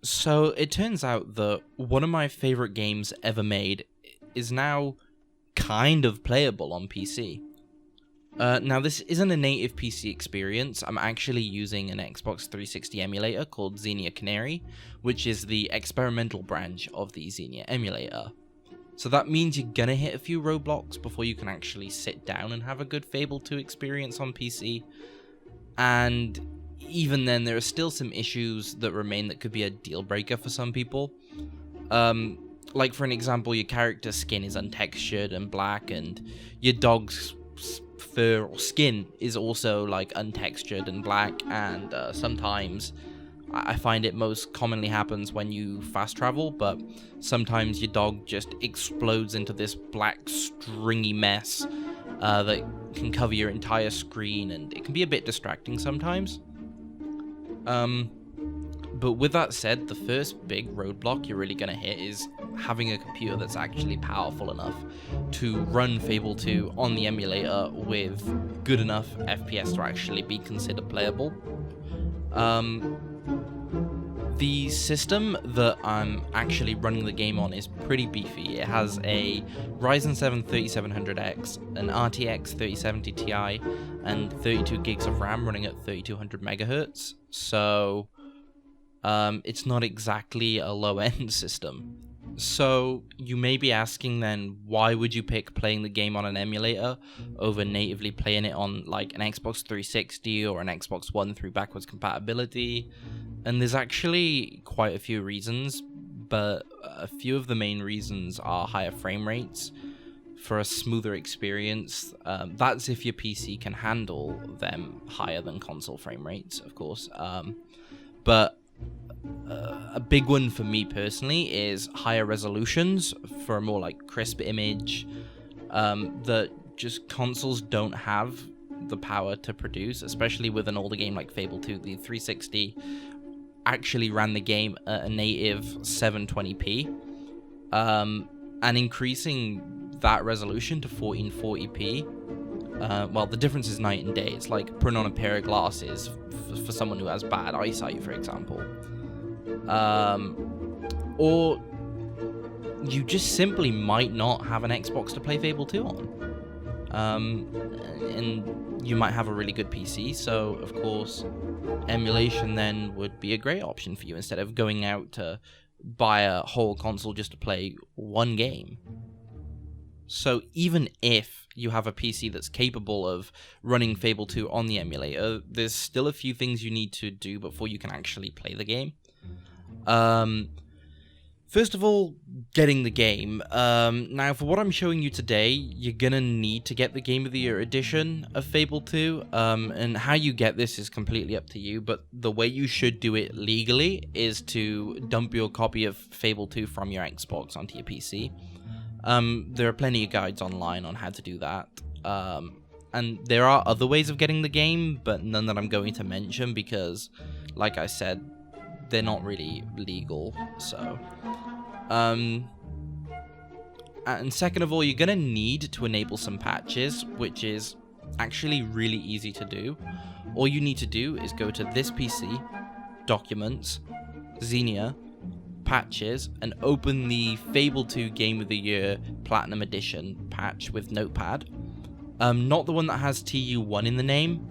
So it turns out that one of my favorite games ever made is now kind of playable on PC. Now this isn't a native PC experience. I'm actually using an Xbox 360 emulator called Xenia Canary, which is the experimental branch of the Xenia emulator. So that means you're gonna hit a few roadblocks before you can actually sit down and have a good Fable 2 experience on PC. And even then, there are still some issues that remain that could be a deal breaker for some people. Like for an example, your character's skin is untextured and black, and your dog's fur or skin is also like untextured and black, and sometimes I find it most commonly happens when you fast travel, but sometimes your dog just explodes into this black stringy mess that can cover your entire screen, and it can be a bit distracting sometimes. But with that said, the first big roadblock you're really going to hit is having a computer that's actually powerful enough to run Fable 2 on the emulator with good enough FPS to actually be considered playable. The system that I'm actually running the game on is pretty beefy. It has a Ryzen 7 3700X, an RTX 3070 Ti, and 32 gigs of RAM running at 3200 megahertz. So it's not exactly a low-end system. So you may be asking then, why would you pick playing the game on an emulator over natively playing it on like an Xbox 360 or an Xbox One through backwards compatibility? And there's actually quite a few reasons, but a few of the main reasons are higher frame rates for a smoother experience. That's if your PC can handle them higher than console frame rates, of course. But a big one for me personally is higher resolutions for a more like crisp image that just consoles don't have the power to produce, especially with an older game like Fable 2. The 360 actually ran the game at a native 720p, and increasing that resolution to 1440p, well, the difference is night and day. It's like putting on a pair of glasses for someone who has bad eyesight, for example. Or you just simply might not have an Xbox to play Fable 2 on. And you might have a really good PC, so of course emulation then would be a great option for you instead of going out to buy a whole console just to play one game. So even if you have a PC that's capable of running Fable 2 on the emulator, there's still a few things you need to do before you can actually play the game. First of all, getting the game. Now, for what I'm showing you today, you're gonna need to get the Game of the Year edition of Fable 2, and how you get this is completely up to you, but the way you should do it legally is to dump your copy of Fable 2 from your Xbox onto your PC. There are plenty of guides online on how to do that, and there are other ways of getting the game, but none that I'm going to mention because, like I said, they're not really legal. So and second of all, you're gonna need to enable some patches, which is actually really easy to do. All you need to do is go to this PC, Documents, Xenia, Patches, and open the Fable 2 Game of the Year Platinum Edition patch with Notepad. Not the one that has TU1 in the name.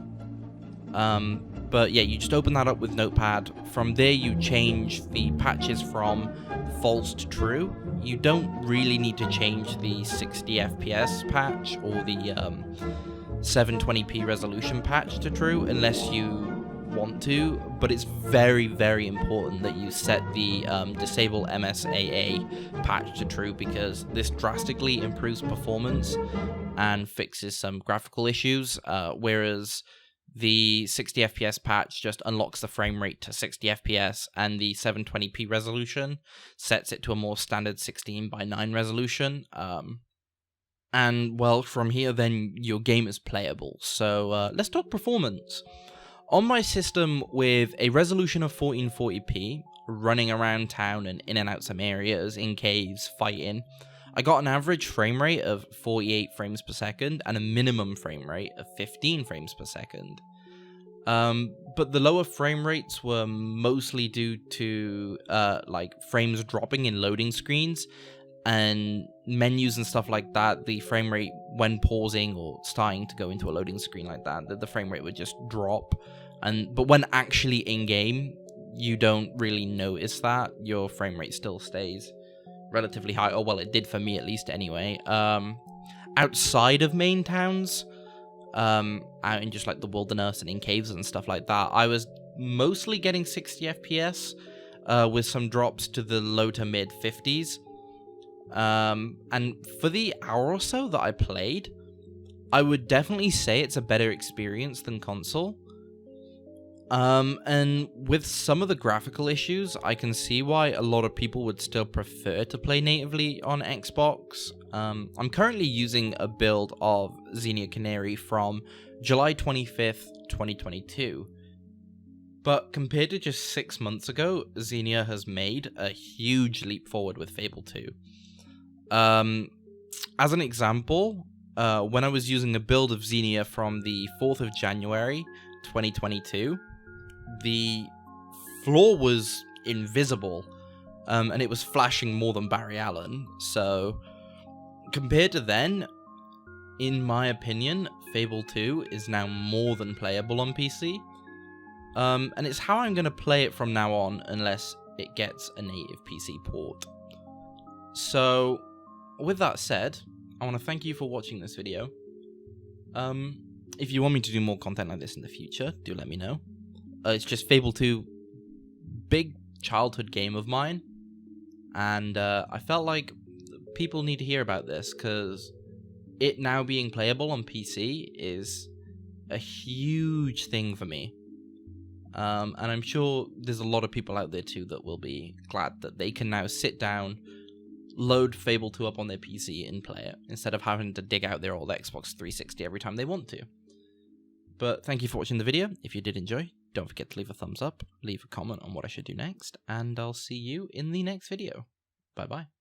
But yeah, you just open that up with Notepad. From there, you change the patches from false to true. You don't really need to change the 60 FPS patch or the 720p resolution patch to true unless you want to, but it's very, very important that you set the disable MSAA patch to true, because this drastically improves performance and fixes some graphical issues, whereas the 60 FPS patch just unlocks the frame rate to 60 FPS, and the 720p resolution sets it to a more standard 16:9 resolution. And well, from here then your game is playable. So let's talk performance. On my system with a resolution of 1440p, running around town and in and out some areas, in caves, fighting, I got an average frame rate of 48 frames per second and a minimum frame rate of 15 frames per second. But the lower frame rates were mostly due to like frames dropping in loading screens and menus and stuff like that. The frame rate when pausing or starting to go into a loading screen like that, the frame rate would just drop. But when actually in game, you don't really notice that. Your frame rate still stays relatively high, or well, it did for me at least anyway. Outside of main towns, out in just like the wilderness and in caves and stuff like that, I was mostly getting 60 FPS with some drops to the low to mid 50s. And for the hour or so that I played, I would definitely say it's a better experience than console. And with some of the graphical issues, I can see why a lot of people would still prefer to play natively on Xbox. I'm currently using a build of Xenia Canary from July 25th, 2022. But compared to just 6 months ago, Xenia has made a huge leap forward with Fable 2. As an example, when I was using a build of Xenia from the 4th of January, 2022, the floor was invisible, and it was flashing more than Barry Allen. So, compared to then, in my opinion, Fable 2 is now more than playable on PC. And it's how I'm going to play it from now on, unless it gets a native PC port. So, with that said, I want to thank you for watching this video. If you want me to do more content like this in the future, do let me know. It's just Fable 2, big childhood game of mine, and I felt like people need to hear about this, because it now being playable on PC is a huge thing for me. And I'm sure there's a lot of people out there too that will be glad that they can now sit down, load Fable 2 up on their PC and play it, instead of having to dig out their old Xbox 360 every time they want to. But thank you for watching the video. If you did enjoy, don't forget to leave a thumbs up, leave a comment on what I should do next, and I'll see you in the next video. Bye bye.